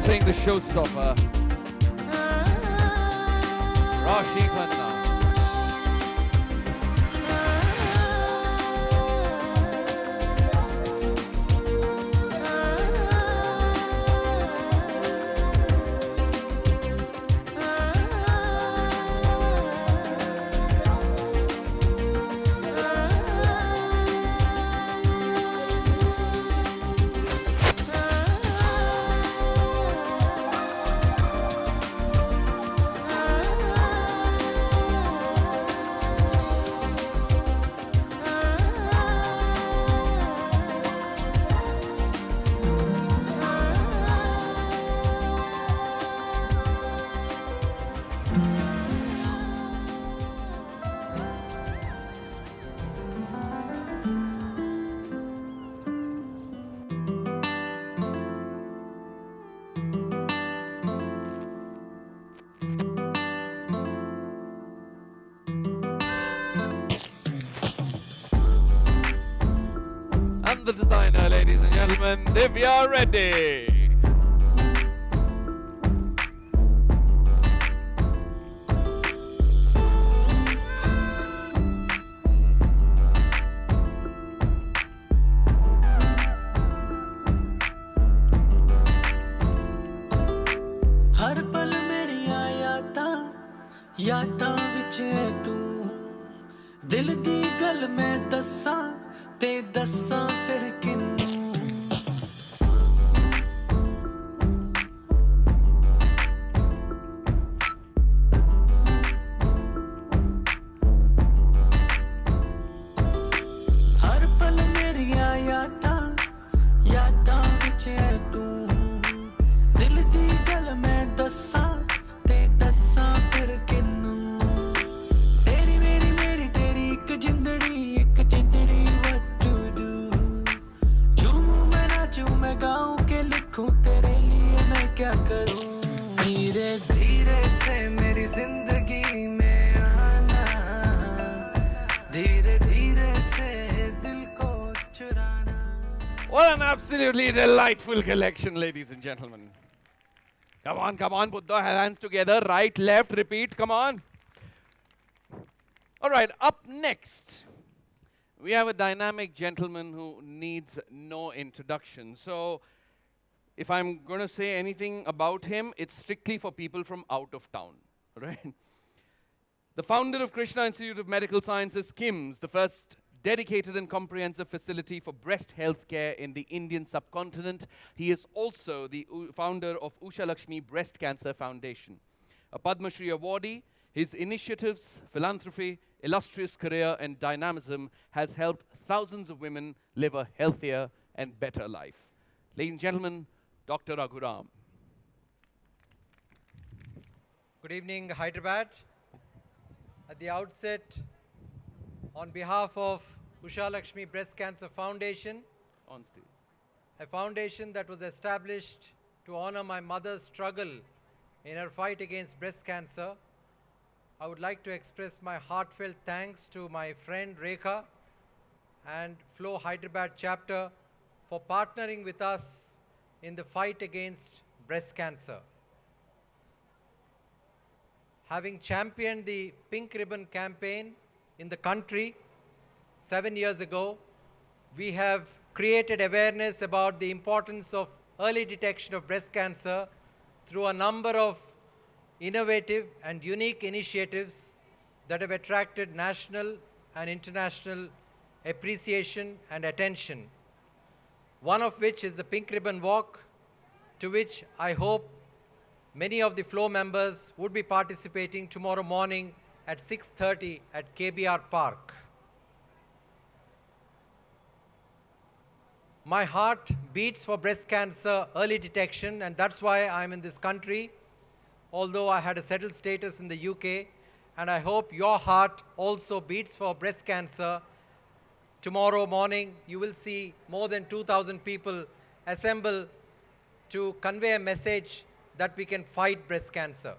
presenting the showstopper, Rashi Khanna. And the designer, ladies and gentlemen, Divya Reddy. हर पल मेरियां यादां विच है तू दिल दी गल मैं दस्सां ते दस्सां फिर किन्नू हर पल मेरियां यादां विच है तू दिल दी गल मैं दस्सां ते दस्सां फिर किन्नू तेरी मेरी तेरी एक जिंदड़ी what to do झूमूं मैं नाचूं मैं गाऊं के लिखूं तेरे लिए मैं क्या करूं धीरे धीरे से मेरी जिंदगी में आना धीरे धीरे से दिल को चुराना. What an absolutely delightful collection, ladies and gentlemen. Come on, put the hands together, right, left, repeat, come on. All right, up next, we have a dynamic gentleman who needs no introduction. So, if I'm going to say anything about him, it's strictly for people from out of town, right? The founder of Krishna Institute of Medical Sciences, KIMS, the first dedicated and comprehensive facility for breast health care in the Indian subcontinent. He is also the founder of Usha Lakshmi Breast Cancer Foundation. A Padma Shri awardee, his initiatives, philanthropy, illustrious career and dynamism has helped thousands of women live a healthier and better life. Ladies and gentlemen, Dr. Raghuram. Good evening, Hyderabad. At the outset, on behalf of Usha Lakshmi Breast Cancer Foundation, On stage. a foundation that was established to honor my mother's struggle in her fight against breast cancer, I would like to express my heartfelt thanks to my friend Rekha and FLO Hyderabad chapter for partnering with us in the fight against breast cancer. Having championed the Pink Ribbon campaign in the country 7 years ago, we have created awareness about the importance of early detection of breast cancer through a number of innovative and unique initiatives that have attracted national and international appreciation and attention. One of which is the Pink Ribbon Walk, to which I hope many of the FLO members would be participating tomorrow morning at 6:30 at KBR Park. My heart beats for breast cancer early detection, and that's why I'm in this country, although I had a settled status in the UK, and I hope your heart also beats for breast cancer. Tomorrow morning, you will see more than 2,000 people assemble to convey a message that we can fight breast cancer.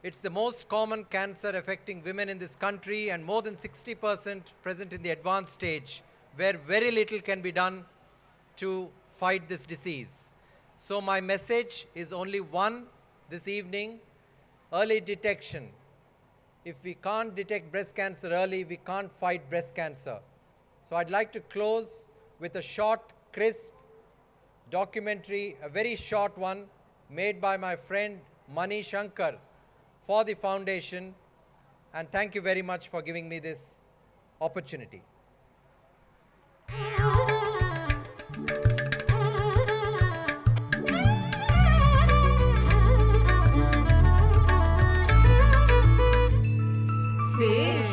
It's the most common cancer affecting women in this country, and more than 60% present in the advanced stage, where very little can be done to fight this disease. So my message is only one this evening: early detection. If we can't detect breast cancer early, we can't fight breast cancer. So I'd like to close with a short, crisp documentary, a very short one, made by my friend Mani Shankar for the foundation. And thank you very much for giving me this opportunity. Fish.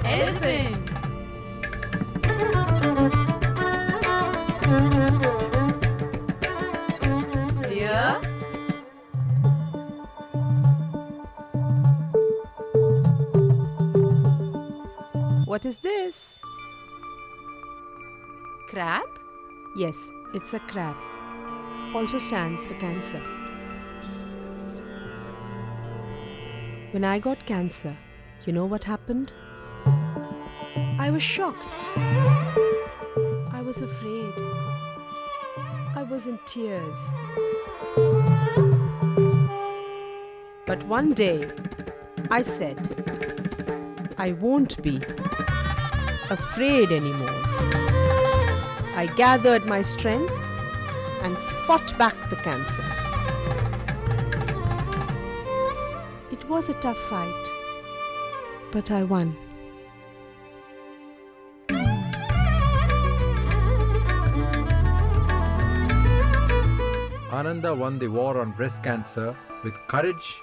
Elephant. Deer. What is this? Crab. Yes, it's a crab. Also stands for cancer. When I got cancer, you know what happened? I was shocked. I was afraid. I was in tears. But one day, I said, I won't be afraid anymore. I gathered my strength and fought back the cancer. It was a tough fight, but I won. Ananda won the war on breast cancer with courage,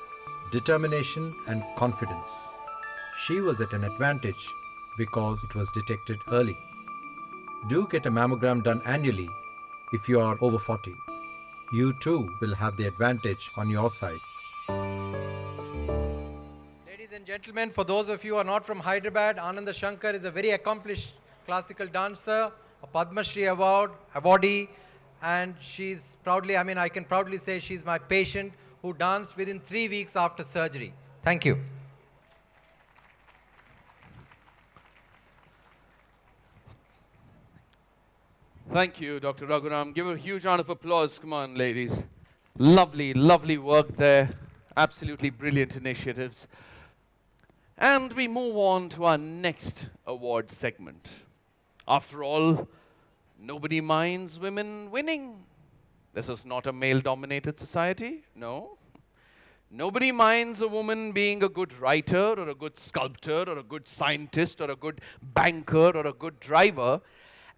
determination, and confidence. She was at an advantage because it was detected early. Do get a mammogram done annually if you are over 40. You too will have the advantage on your side. Ladies and gentlemen, for those of you who are not from Hyderabad, Ananda Shankar is a very accomplished classical dancer, a Padma Shri awardee, and she's proudly, I can proudly say she's my patient who danced within 3 weeks after surgery. Thank you. Thank you, Dr. Raghuram. Give a huge round of applause. Come on, ladies. Lovely, lovely work there. Absolutely brilliant initiatives. And we move on to our next award segment. After all, nobody minds women winning. This is not a male-dominated society, no. Nobody minds a woman being a good writer or a good sculptor or a good scientist or a good banker or a good driver,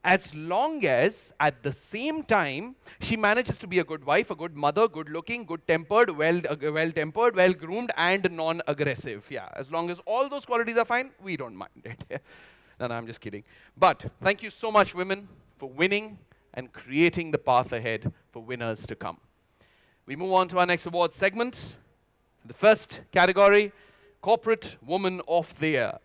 as long as at the same time she manages to be a good wife, a good mother, good-looking, good-tempered, well-tempered, well-groomed, and non-aggressive. Yeah, as long as all those qualities are fine, we don't mind it. No, I'm just kidding. But thank you so much, women, for winning and creating the path ahead for winners to come. We move on to our next award segment. The first category, Corporate Woman of the Year.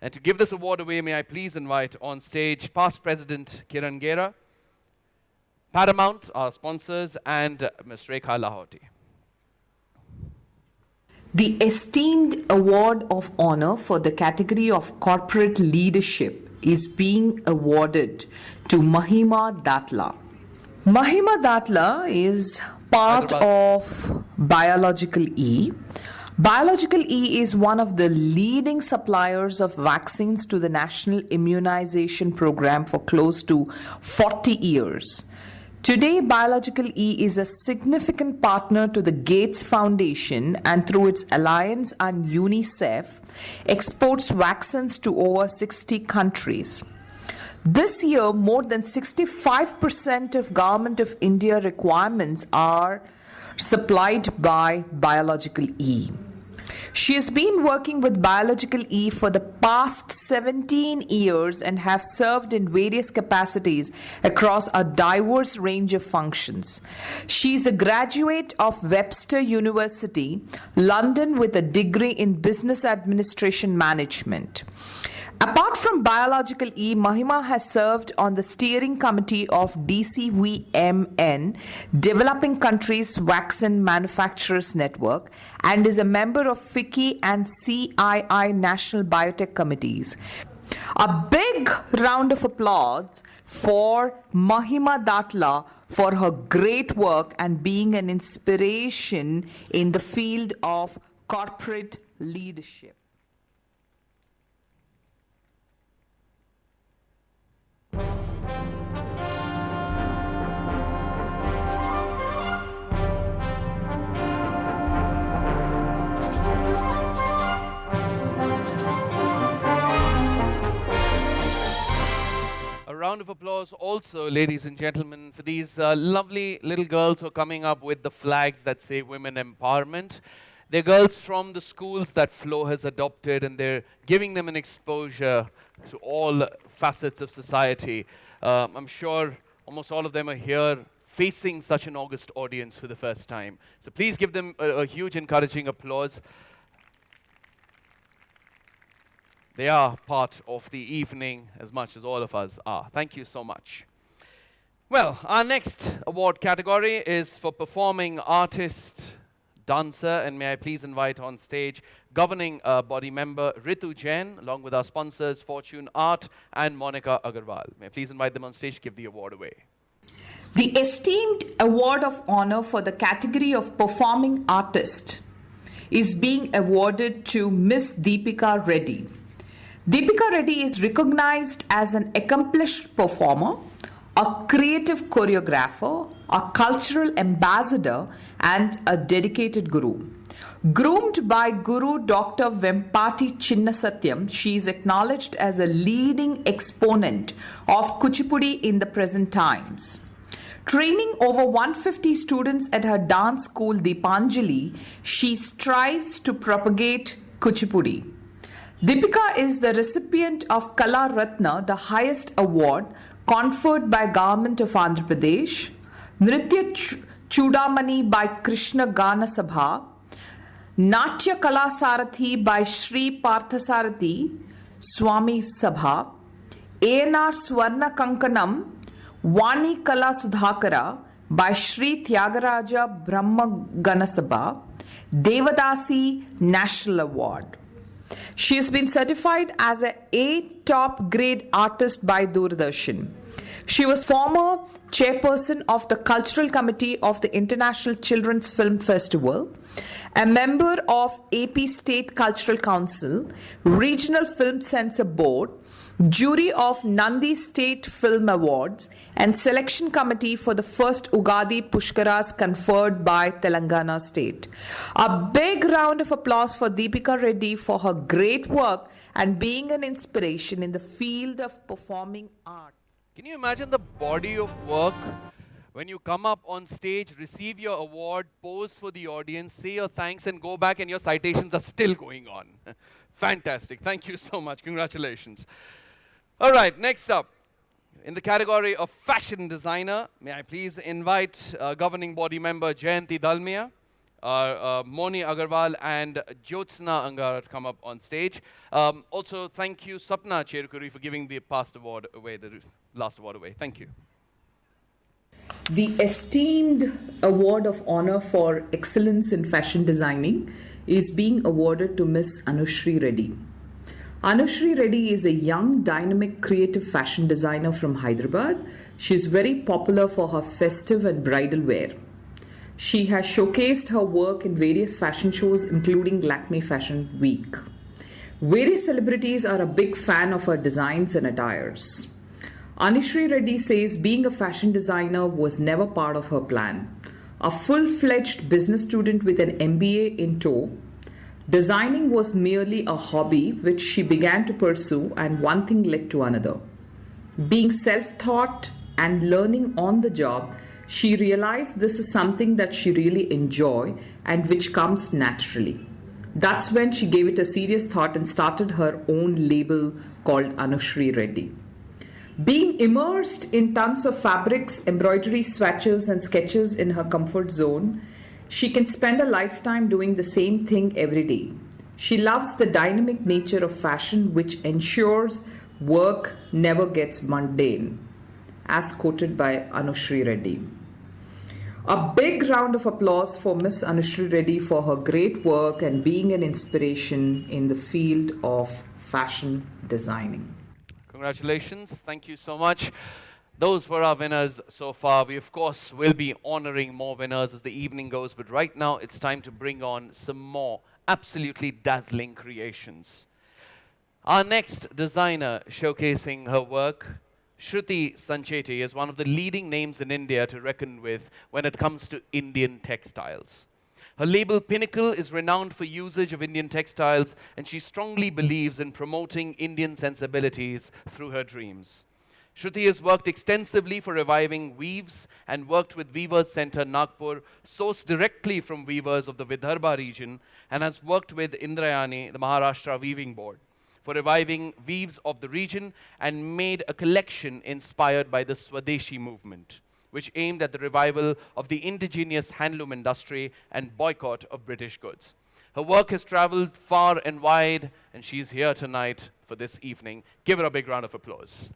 And to give this award away, may I please invite on stage past President Kiran Gera, Paramount, our sponsors, and Ms. Rekha Lahoti. The esteemed award of honor for the category of corporate leadership is being awarded to Mahima Datla. Mahima Datla is part of Biological E. Biological E is one of the leading suppliers of vaccines to the National Immunization Program for close to 40 years. Today, Biological E is a significant partner to the Gates Foundation and through its alliance and UNICEF exports vaccines to over 60 countries. This year, more than 65% of Government of India requirements are supplied by Biological E. She has been working with Biological E for the past 17 years and have served in various capacities across a diverse range of functions. She is a graduate of Webster University, London, with a degree in Business Administration Management. Apart from Biological E, Mahima has served on the steering committee of DCVMN, Developing Countries Vaccine Manufacturers Network, and is a member of Ficci and CII National Biotech Committees. A big round of applause for Mahima Datla for her great work and being an inspiration in the field of corporate leadership. A round of applause also, ladies and gentlemen, for these lovely little girls who are coming up with the flags that say women empowerment. They're girls from the schools that FLO has adopted, and they're giving them an exposure to all facets of society. I'm sure almost all of them are here facing such an august audience for the first time. So please give them a huge encouraging applause. They are part of the evening as much as all of us are. Thank you so much. Well, our next award category is for performing artist, dancer, and may I please invite on stage governing body member Ritu Jain, along with our sponsors Fortune Art and Monica Agarwal. May I please invite them on stage to give the award away. The esteemed award of honor for the category of performing artist is being awarded to Miss Deepika Reddy. Deepika Reddy is recognized as an accomplished performer, a creative choreographer, a cultural ambassador, and a dedicated guru. Groomed by Guru Dr. Vempati Chinnasatyam, she is acknowledged as a leading exponent of Kuchipudi in the present times. Training over 150 students at her dance school Deepanjali, she strives to propagate Kuchipudi. Deepika is the recipient of Kala Ratna, the highest award conferred by Government of Andhra Pradesh, Nritya Chudamani by Krishna Gana Sabha, Natya Kala Sarathi by Sri Parthasarathi Swami Sabha, A.N.R. Swarna Kankanam, Vani Kala Sudhakara by Sri Tyagaraja Brahma Ganasabha, Devadasi National Award. She has been certified as a A top grade artist by Doordarshan. She was former chairperson of the Cultural Committee of the International Children's Film Festival, a member of AP State Cultural Council, Regional Film Censor Board, jury of Nandi State Film Awards, and selection committee for the first Ugadi Pushkaras conferred by Telangana State. A big round of applause for Deepika Reddy for her great work and being an inspiration in the field of performing art. Can you imagine the body of work when you come up on stage, receive your award, pose for the audience, say your thanks, and go back and your citations are still going on? Fantastic. Thank you so much. Congratulations. All right, next up, in the category of fashion designer, may I please invite governing body member Jayanti Dalmia, Moni Agarwal, and Jyotsna Angara to come up on stage. Also, thank you, Sapna Cherukuri, for giving the last award away. Thank you. The esteemed award of honor for excellence in fashion designing is being awarded to Miss Anushri Reddy. Anushri Reddy is a young, dynamic, creative fashion designer from Hyderabad. She is very popular for her festive and bridal wear. She has showcased her work in various fashion shows, including Lakme Fashion Week. Various celebrities are a big fan of her designs and attires. Anushri Reddy says being a fashion designer was never part of her plan. A full-fledged business student with an MBA in tow, designing was merely a hobby which she began to pursue, and one thing led to another. Being self-taught and learning on the job, she realized this is something that she really enjoys and which comes naturally. That's when she gave it a serious thought and started her own label called Anushri Reddy. Being immersed in tons of fabrics, embroidery, swatches, and sketches in her comfort zone, she can spend a lifetime doing the same thing every day. She loves the dynamic nature of fashion, which ensures work never gets mundane, as quoted by Anushri Reddy. A big round of applause for Miss Anushri Reddy for her great work and being an inspiration in the field of fashion designing. Congratulations. Thank you so much. Those were our winners so far. We, of course, will be honoring more winners as the evening goes, but right now it's time to bring on some more absolutely dazzling creations. Our next designer showcasing her work, Shruti Sancheti, is one of the leading names in India to reckon with when it comes to Indian textiles. Her label Pinnacle is renowned for usage of Indian textiles, and she strongly believes in promoting Indian sensibilities through her dreams. Shruti has worked extensively for reviving weaves and worked with Weavers Centre Nagpur, sourced directly from weavers of the Vidarbha region, and has worked with Indrayani, the Maharashtra Weaving Board, for reviving weaves of the region and made a collection inspired by the Swadeshi movement, which aimed at the revival of the indigenous handloom industry and boycott of British goods. Her work has traveled far and wide, and she's here tonight for this evening. Give her a big round of applause.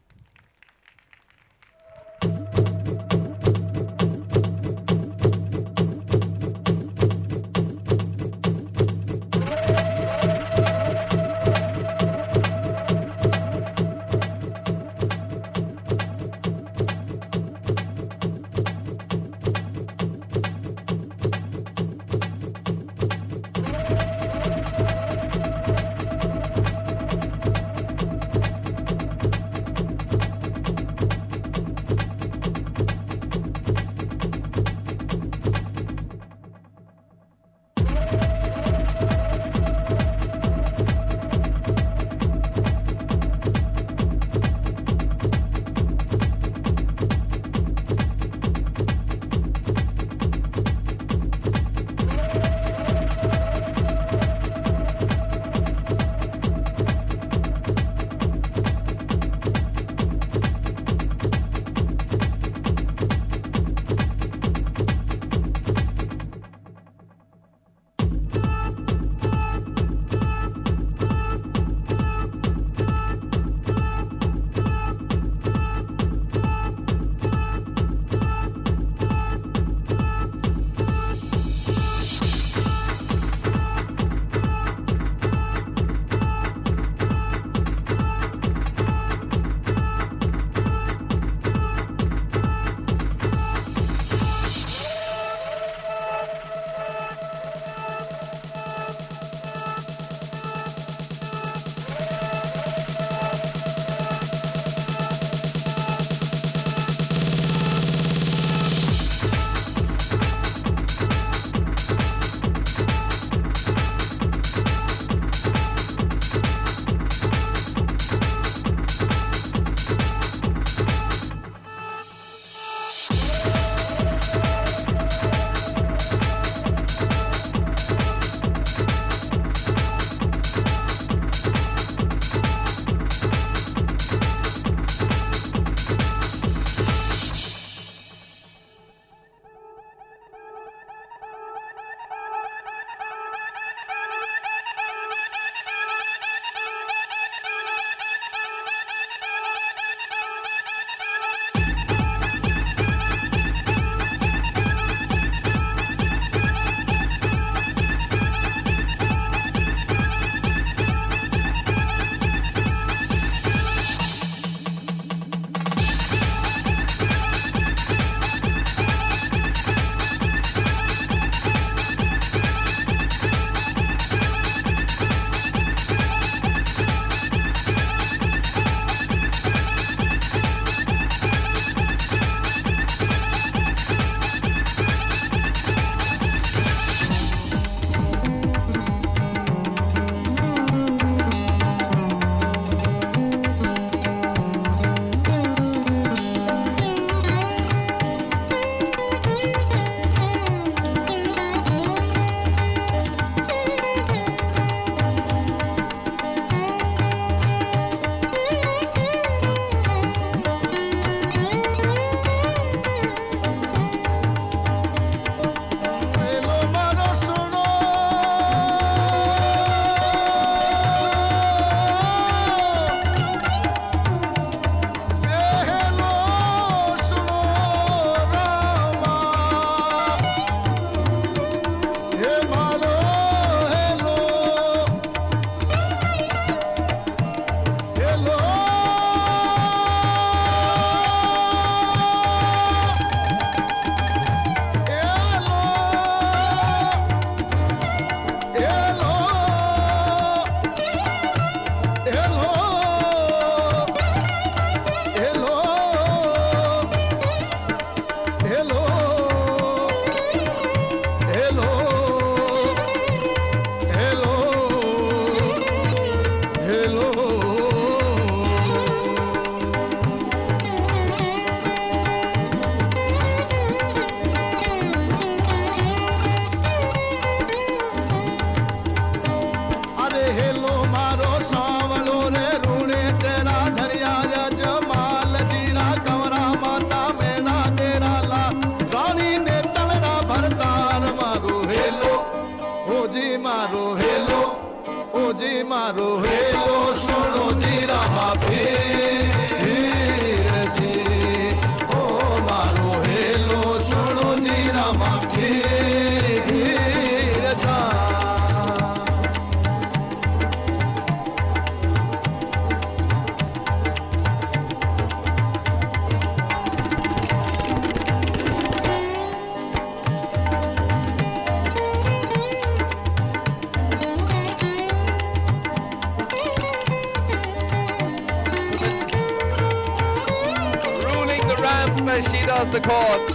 vamp as she does the chords.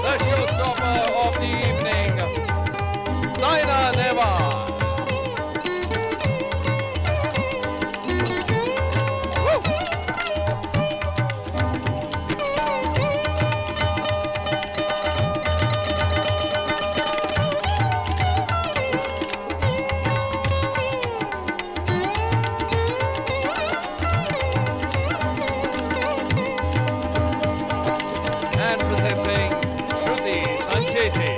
The showstopper of the evening, Saina Nehwal. And presenting Shruti Sancheti.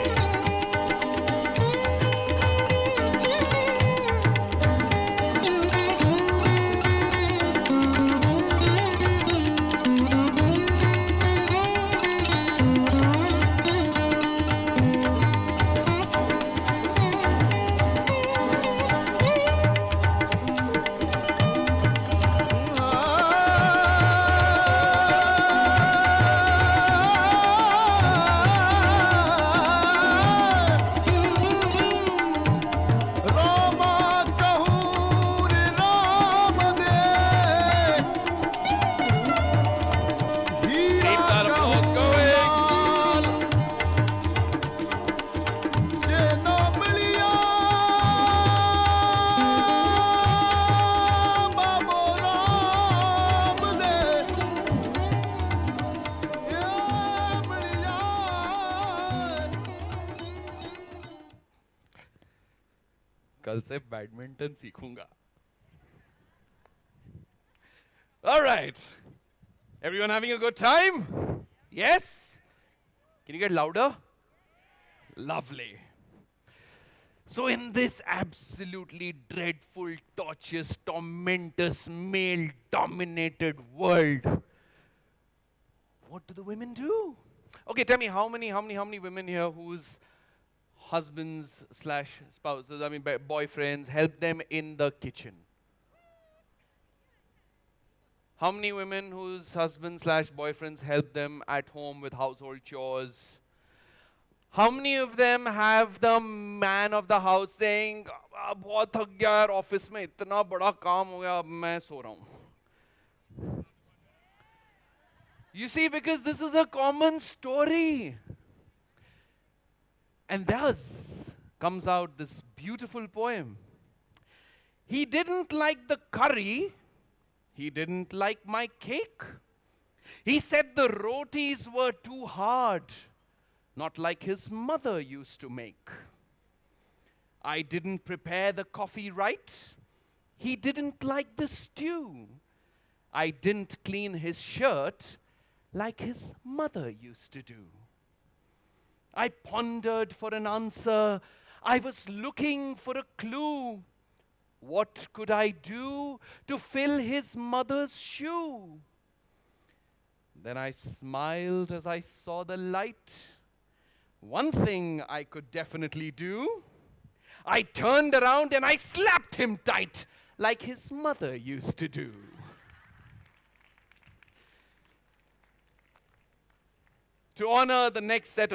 Keep that applause going. कल से badminton सीखूंगा. All right. Everyone having a good time? Yes? Can you get louder? Lovely. So in this absolutely dreadful, tortuous, tormentous, male-dominated world, what do the women do? Okay, tell me how many women here whose husbands slash spouses, I mean boyfriends, help them in the kitchen? How many women whose husbands slash boyfriends help them at home with household chores? How many of them have the man of the house saying, बहुत थक गया यार office में इतना बड़ा काम हो गया अब मैं सो रहा हूँ. You see, because this is a common story. And thus comes out this beautiful poem. He didn't like the curry. He didn't like my cake. He said the rotis were too hard, not like his mother used to make. I didn't prepare the coffee right. He didn't like the stew. I didn't clean his shirt like his mother used to do. I pondered for an answer. I was looking for a clue. What could I do to fill his mother's shoe? Then I smiled as I saw the light. One thing I could definitely do. I turned around and I slapped him tight like his mother used to do. To honor the next set of